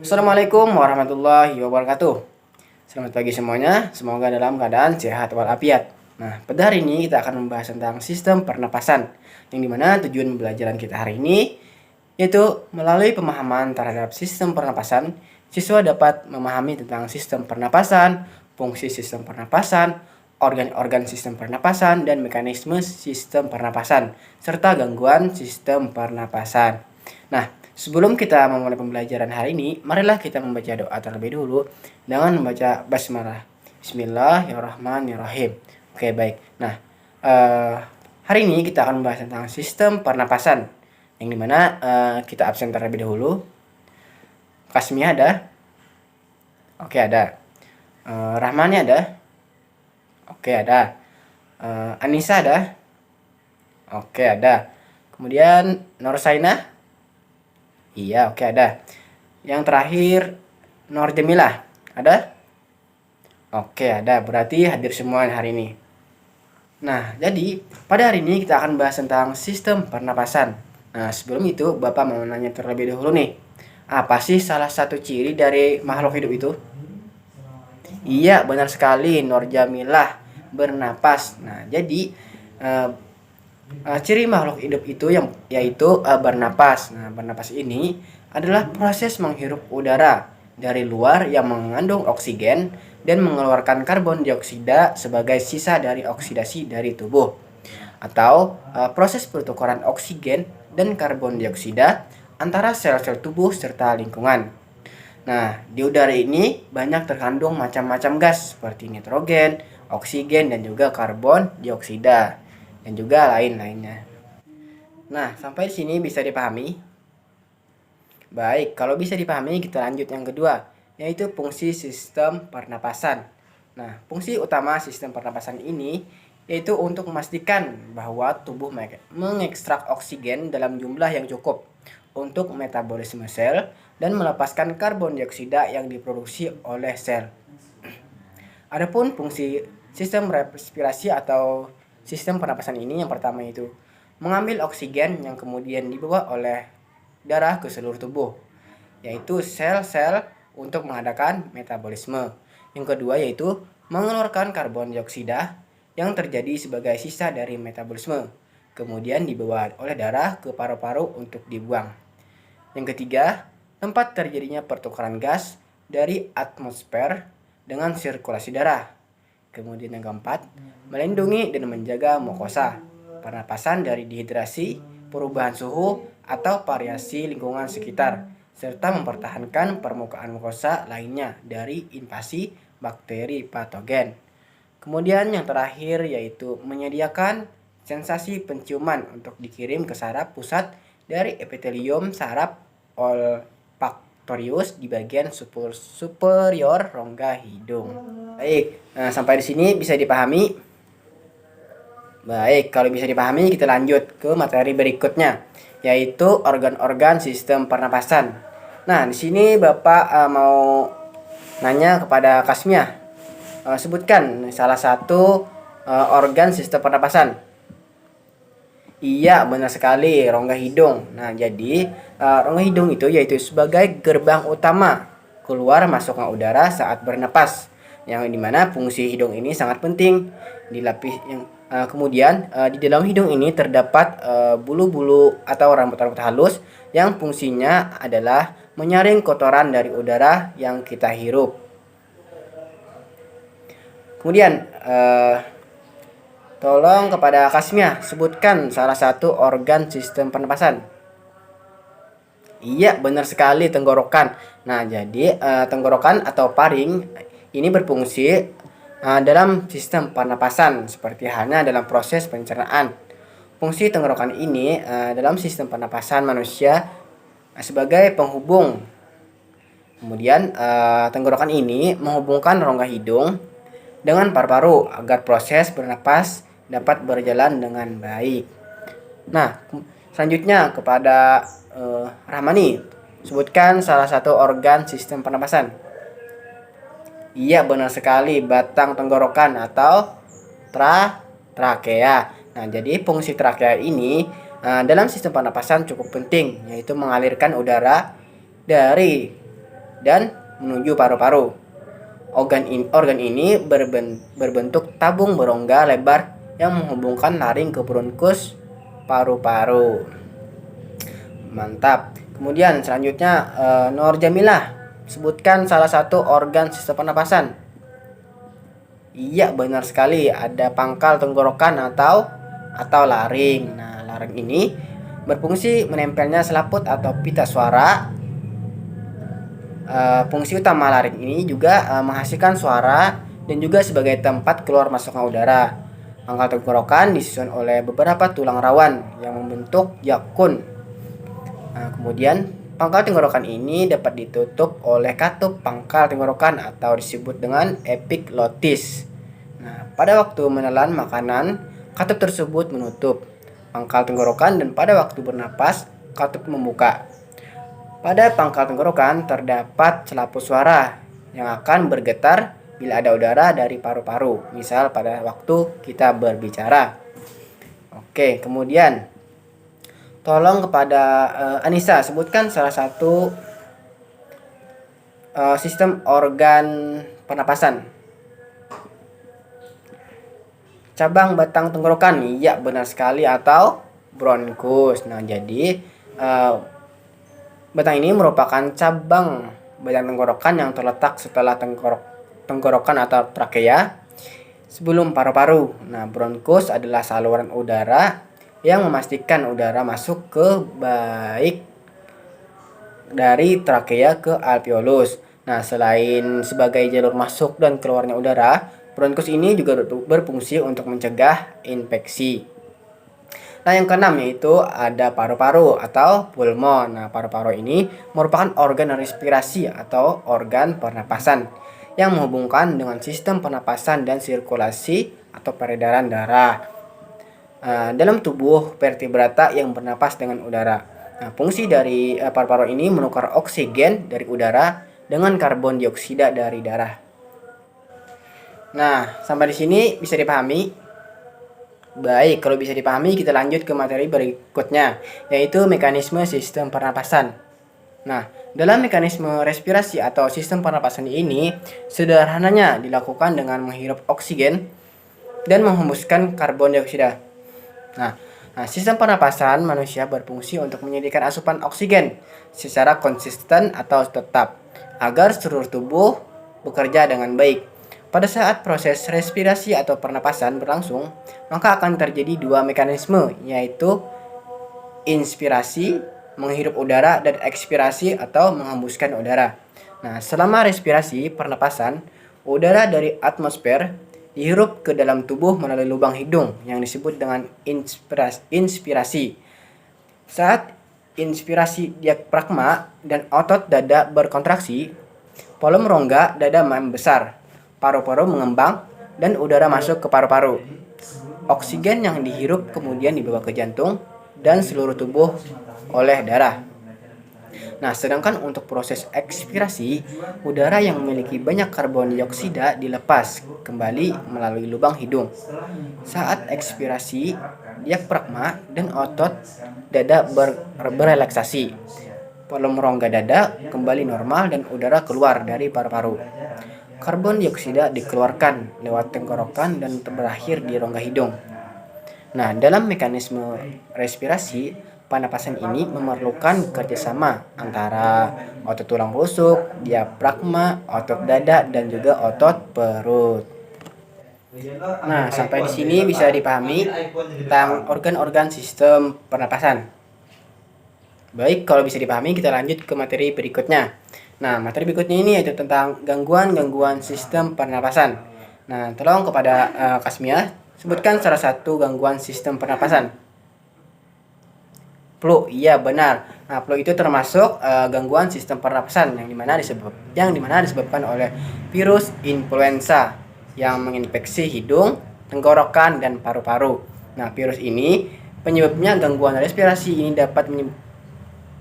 Assalamualaikum warahmatullahi wabarakatuh. Selamat pagi semuanya, semoga dalam keadaan sehat walafiat. Nah, pada hari ini kita akan membahas tentang sistem pernapasan, yang dimana tujuan pembelajaran kita hari ini yaitu melalui pemahaman terhadap sistem pernapasan, siswa dapat memahami tentang sistem pernapasan, fungsi sistem pernapasan, organ-organ sistem pernapasan, dan mekanisme sistem pernapasan, serta gangguan sistem pernapasan. Nah, sebelum kita memulai pembelajaran hari ini, marilah kita membaca doa terlebih dahulu dengan membaca basmalah. Bismillahirrahmanirrahim. Oke, baik. Nah, hari ini kita akan membahas tentang sistem pernapasan, yang dimana kita absen terlebih dahulu. Kasmi ada? Oke, ada. Rahmani ada? Oke, ada. Anissa ada? Oke, ada. Kemudian Norsaina? Iya, oke, ada. Yang terakhir Nur Jamilah, ada? Oke, ada. Berarti hadir semua hari ini. Nah, jadi pada hari ini kita akan bahas tentang sistem pernapasan. Nah, sebelum itu Bapak mau nanya terlebih dahulu nih. Apa sih salah satu ciri dari makhluk hidup itu? Iya, benar sekali, Nur Jamilah, bernapas. Nah, jadi ciri makhluk hidup itu yaitu bernapas. Nah, bernapas ini adalah proses menghirup udara dari luar yang mengandung oksigen dan mengeluarkan karbon dioksida sebagai sisa dari oksidasi dari tubuh, atau proses pertukaran oksigen dan karbon dioksida antara sel-sel tubuh serta lingkungan. Nah, di udara ini banyak terkandung macam-macam gas seperti nitrogen, oksigen, dan juga karbon dioksida, dan juga lain-lainnya. Nah, sampai di sini bisa dipahami? Baik, kalau bisa dipahami kita lanjut yang kedua, yaitu fungsi sistem pernapasan. Nah, fungsi utama sistem pernapasan ini yaitu untuk memastikan bahwa tubuh mengekstrak oksigen dalam jumlah yang cukup untuk metabolisme sel dan melepaskan karbon dioksida yang diproduksi oleh sel. Adapun fungsi sistem respirasi atau sistem pernapasan ini yang pertama itu mengambil oksigen yang kemudian dibawa oleh darah ke seluruh tubuh, yaitu sel-sel untuk mengadakan metabolisme. Yang kedua yaitu mengeluarkan karbon dioksida yang terjadi sebagai sisa dari metabolisme, kemudian dibawa oleh darah ke paru-paru untuk dibuang. Yang ketiga, tempat terjadinya pertukaran gas dari atmosfer dengan sirkulasi darah. Kemudian yang keempat, melindungi dan menjaga mukosa, pernapasan dari dehidrasi, perubahan suhu, atau variasi lingkungan sekitar, serta mempertahankan permukaan mukosa lainnya dari invasi bakteri patogen. Kemudian yang terakhir yaitu menyediakan sensasi penciuman untuk dikirim ke saraf pusat dari epitelium saraf olfaktorius di bagian superior rongga hidung. Baik, nah sampai di sini bisa dipahami? Baik, kalau bisa dipahami kita lanjut ke materi berikutnya, yaitu organ-organ sistem pernapasan. Nah, di sini Bapak mau nanya kepada Kasmia. Sebutkan salah satu organ sistem pernapasan. Iya, benar sekali, rongga hidung. Nah, jadi rongga hidung itu yaitu sebagai gerbang utama keluar masuknya udara saat bernapas, yang dimana fungsi hidung ini sangat penting. Kemudian di dalam hidung ini terdapat bulu-bulu atau rambut-rambut halus yang fungsinya adalah menyaring kotoran dari udara yang kita hirup. Kemudian tolong kepada Kasmia sebutkan salah satu organ sistem pernapasan. Iya, benar sekali, tenggorokan. Nah, jadi tenggorokan atau paring ini berfungsi dalam sistem pernapasan seperti halnya dalam proses pencernaan. Fungsi tenggorokan ini dalam sistem pernapasan manusia sebagai penghubung. Kemudian tenggorokan ini menghubungkan rongga hidung dengan paru-paru agar proses bernapas dapat berjalan dengan baik. Nah, selanjutnya kepada Rahmani, sebutkan salah satu organ sistem pernapasan. Iya, benar sekali, batang tenggorokan atau trakea. Nah, jadi fungsi trakea ini dalam sistem pernapasan cukup penting, yaitu mengalirkan udara dari dan menuju paru-paru. Organ ini berbentuk tabung berongga lebar yang menghubungkan laring ke bronkus paru-paru. Mantap. Kemudian selanjutnya Nur Jamilah, sebutkan salah satu organ sistem pernapasan. Iya, benar sekali, ada pangkal tenggorokan atau laring. Nah, laring ini berfungsi menempelnya selaput atau pita suara. Fungsi utama laring ini juga menghasilkan suara dan juga sebagai tempat keluar masuknya udara. Pangkal tenggorokan disusun oleh beberapa tulang rawan yang membentuk yakun. Nah, kemudian pangkal tenggorokan ini dapat ditutup oleh katup pangkal tenggorokan atau disebut dengan epiglotis. Nah, pada waktu menelan makanan, katup tersebut menutup pangkal tenggorokan dan pada waktu bernapas, katup membuka. Pada pangkal tenggorokan terdapat selaput suara yang akan bergetar bila ada udara dari paru-paru, misal pada waktu kita berbicara. Oke, kemudian tolong kepada Anissa sebutkan salah satu sistem organ pernapasan. Cabang batang tenggorokan, iya benar sekali, atau bronkus. Nah, jadi batang ini merupakan cabang batang tenggorokan yang terletak setelah tenggorokan atau trakea sebelum paru-paru. Nah, bronkus adalah saluran udara yang memastikan udara masuk ke baik dari trakea ke alveolus. Nah, selain sebagai jalur masuk dan keluarnya udara, bronkus ini juga berfungsi untuk mencegah infeksi. Nah, yang keenam yaitu ada paru-paru atau pulmon. Nah, paru-paru ini merupakan organ respirasi atau organ pernapasan yang menghubungkan dengan sistem pernapasan dan sirkulasi atau peredaran darah dalam tubuh vertebrata yang bernapas dengan udara. Nah, fungsi dari paru-paru ini menukar oksigen dari udara dengan karbon dioksida dari darah. Nah, sampai di sini bisa dipahami? Baik, kalau bisa dipahami kita lanjut ke materi berikutnya, yaitu mekanisme sistem pernapasan. Nah, dalam mekanisme respirasi atau sistem pernapasan ini, sederhananya dilakukan dengan menghirup oksigen dan menghembuskan karbon dioksida. Nah, sistem pernapasan manusia berfungsi untuk menyediakan asupan oksigen secara konsisten atau tetap, agar seluruh tubuh bekerja dengan baik. Pada saat proses respirasi atau pernapasan berlangsung, maka akan terjadi dua mekanisme, yaitu inspirasi, menghirup udara, dan ekspirasi atau menghembuskan udara. Nah, selama respirasi pernapasan, udara dari atmosfer dihirup ke dalam tubuh melalui lubang hidung yang disebut dengan inspirasi. Saat inspirasi, diafragma dan otot dada berkontraksi, volume rongga dada membesar, paru-paru mengembang, dan udara masuk ke paru-paru. Oksigen yang dihirup kemudian dibawa ke jantung dan seluruh tubuh oleh darah. Nah, sedangkan untuk proses ekspirasi, udara yang memiliki banyak karbon dioksida dilepas kembali melalui lubang hidung. Saat ekspirasi, diafragma dan otot dada berrelaksasi. Volume rongga dada kembali normal dan udara keluar dari paru-paru. Karbon dioksida dikeluarkan lewat tenggorokan dan berakhir di rongga hidung. Nah, dalam mekanisme respirasi, pernapasan ini memerlukan kerjasama antara otot tulang rusuk, diafragma, otot dada, dan juga otot perut. Nah, sampai di sini bisa dipahami tentang organ-organ sistem pernapasan. Baik, kalau bisa dipahami kita lanjut ke materi berikutnya. Nah, materi berikutnya ini yaitu tentang gangguan-gangguan sistem pernapasan. Nah, tolong kepada Kasmia sebutkan salah satu gangguan sistem pernapasan. Flu, iya benar. Nah, flu itu termasuk gangguan sistem pernapasan yang dimana disebabkan oleh virus influenza yang menginfeksi hidung, tenggorokan, dan paru-paru. Nah, virus ini penyebabnya gangguan respirasi ini dapat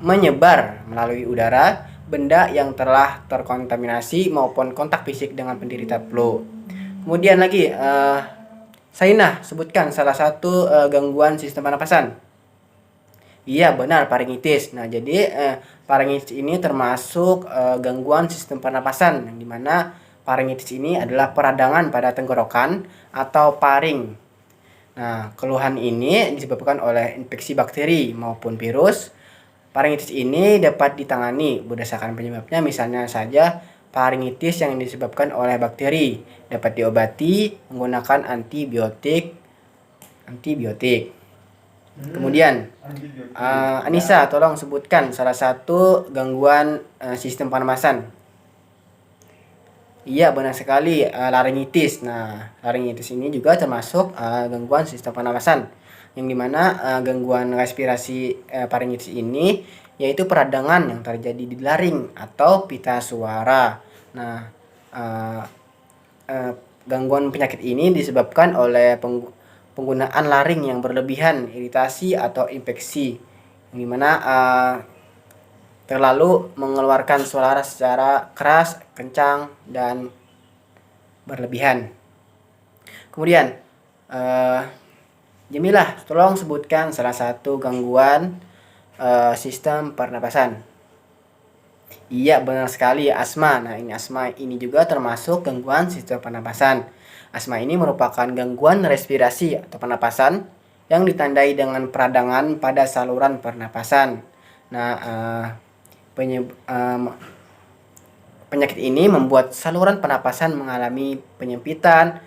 menyebar melalui udara, benda yang telah terkontaminasi maupun kontak fisik dengan penderita flu. Kemudian lagi, Sainah sebutkan salah satu gangguan sistem pernapasan. Iya benar, faringitis. Nah jadi faringitis ini termasuk gangguan sistem pernapasan yang dimana faringitis ini adalah peradangan pada tenggorokan atau paring. Nah keluhan ini disebabkan oleh infeksi bakteri maupun virus. Faringitis ini dapat ditangani berdasarkan penyebabnya, misalnya saja faringitis yang disebabkan oleh bakteri dapat diobati menggunakan antibiotik. Kemudian Anissa, tolong sebutkan salah satu gangguan sistem pernapasan. Iya benar sekali, laringitis. Nah laringitis ini juga termasuk gangguan sistem pernapasan, yang dimana gangguan respirasi faringitis ini yaitu peradangan yang terjadi di laring atau pita suara. Nah uh, uh, gangguan penyakit ini disebabkan oleh penggunaan laring yang berlebihan, iritasi atau infeksi, yang dimana terlalu mengeluarkan suara secara keras, kencang, dan berlebihan. Kemudian Jamilah, tolong sebutkan salah satu gangguan sistem pernapasan. Iya benar sekali, asma. Nah ini asma ini juga termasuk gangguan sistem pernapasan. Asma ini merupakan gangguan respirasi atau pernapasan yang ditandai dengan peradangan pada saluran pernapasan. Nah penyakit ini membuat saluran pernapasan mengalami penyempitan.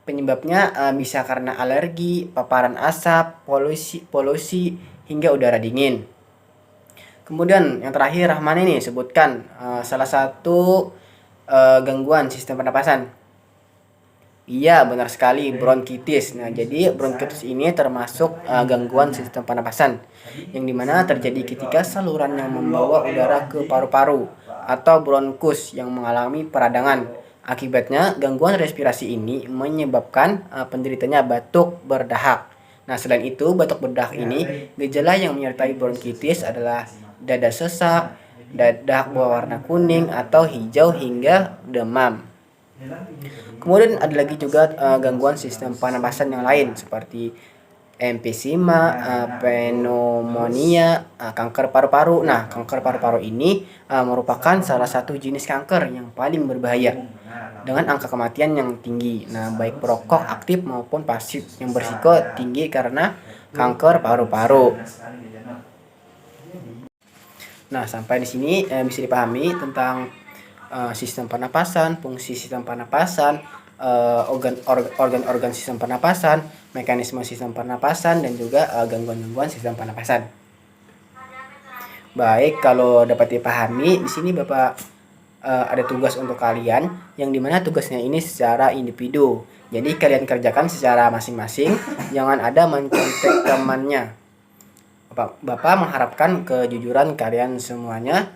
Penyebabnya bisa karena alergi, paparan asap, polusi hingga udara dingin. Kemudian yang terakhir, Rahman ini sebutkan salah satu gangguan sistem pernapasan. Iya benar sekali, bronkitis. Nah jadi bronkitis ini termasuk gangguan sistem pernapasan, yang dimana terjadi ketika saluran yang membawa udara ke paru-paru atau bronkus yang mengalami peradangan. Akibatnya gangguan respirasi ini menyebabkan penderitanya batuk berdahak. Nah selain itu batuk berdahak ini, gejala yang menyertai bronkitis adalah dada sesak, dadak berwarna kuning atau hijau hingga demam. Kemudian ada lagi juga gangguan sistem pernapasan yang lain seperti emfisema, pneumonia, kanker paru-paru. Nah, kanker paru-paru ini merupakan salah satu jenis kanker yang paling berbahaya dengan angka kematian yang tinggi. Nah, baik perokok aktif maupun pasif yang berisiko tinggi karena kanker paru-paru. Nah, sampai di sini bisa dipahami tentang sistem pernapasan, fungsi sistem pernapasan, organ-organ sistem pernapasan, mekanisme sistem pernapasan, dan juga gangguan-gangguan sistem pernapasan. Baik, kalau dapat dipahami, di sini Bapak ada tugas untuk kalian, yang dimana tugasnya ini secara individu. Jadi kalian kerjakan secara masing-masing, jangan ada mencontek temannya. Bapak mengharapkan kejujuran kalian semuanya.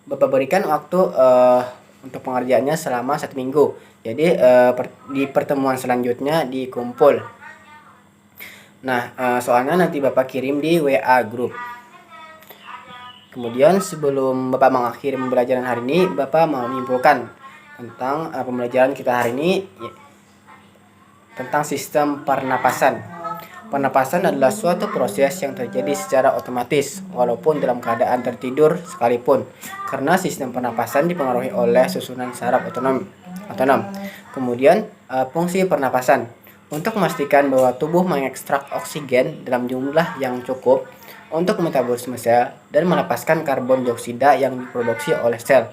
Bapak berikan waktu untuk pengerjaannya selama 1 minggu. Jadi di pertemuan selanjutnya dikumpul. Nah soalnya nanti Bapak kirim di WA group. Kemudian sebelum Bapak mengakhiri pembelajaran hari ini, Bapak mau menyimpulkan tentang pembelajaran kita hari ini tentang sistem pernapasan. Pernapasan adalah suatu proses yang terjadi secara otomatis walaupun dalam keadaan tertidur sekalipun, karena sistem pernapasan dipengaruhi oleh susunan saraf otonom. Kemudian fungsi pernapasan untuk memastikan bahwa tubuh mengekstrak oksigen dalam jumlah yang cukup untuk metabolisme sel dan melepaskan karbon dioksida yang diproduksi oleh sel.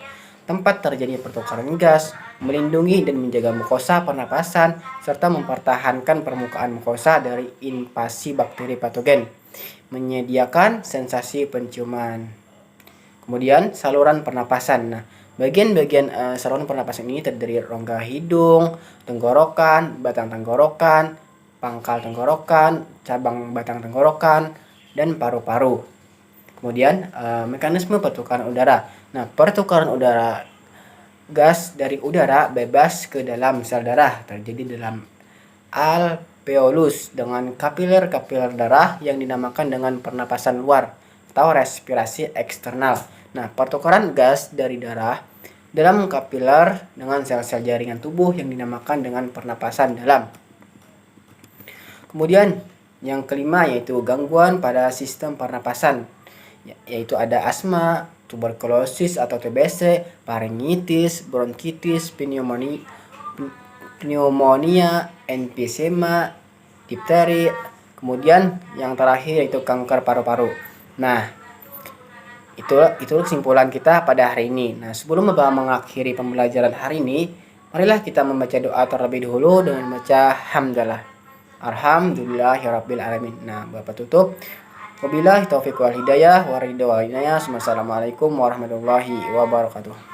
Tempat terjadi pertukaran gas, melindungi dan menjaga mukosa pernapasan, serta mempertahankan permukaan mukosa dari invasi bakteri patogen, menyediakan sensasi penciuman. Kemudian saluran pernapasan. Nah, bagian-bagian saluran pernapasan ini terdiri rongga hidung, tenggorokan, batang tenggorokan, pangkal tenggorokan, cabang batang tenggorokan, dan paru-paru. Kemudian mekanisme pertukaran udara. Nah, pertukaran udara gas dari udara bebas ke dalam sel darah terjadi dalam alveolus dengan kapiler-kapiler darah yang dinamakan dengan pernapasan luar atau respirasi eksternal. Nah, pertukaran gas dari darah dalam kapiler dengan sel-sel jaringan tubuh yang dinamakan dengan pernapasan dalam. Kemudian Yang kelima yaitu gangguan pada sistem pernapasan, yaitu ada asma, tuberkulosis atau TBC, faringitis, bronkitis, pneumonia, emfisema, difteri. Kemudian yang terakhir yaitu kanker paru-paru. Nah, itu kesimpulan kita pada hari ini. Nah, sebelum Bapak mengakhiri pembelajaran hari ini, marilah kita membaca doa terlebih dahulu dengan membaca hamdalah. Alhamdulillahirabbil alamin. Nah, Bapak tutup. Wabillahi taufiq wal hidayah wa ridha wal inayah. Wassalamualaikum warahmatullahi wabarakatuh.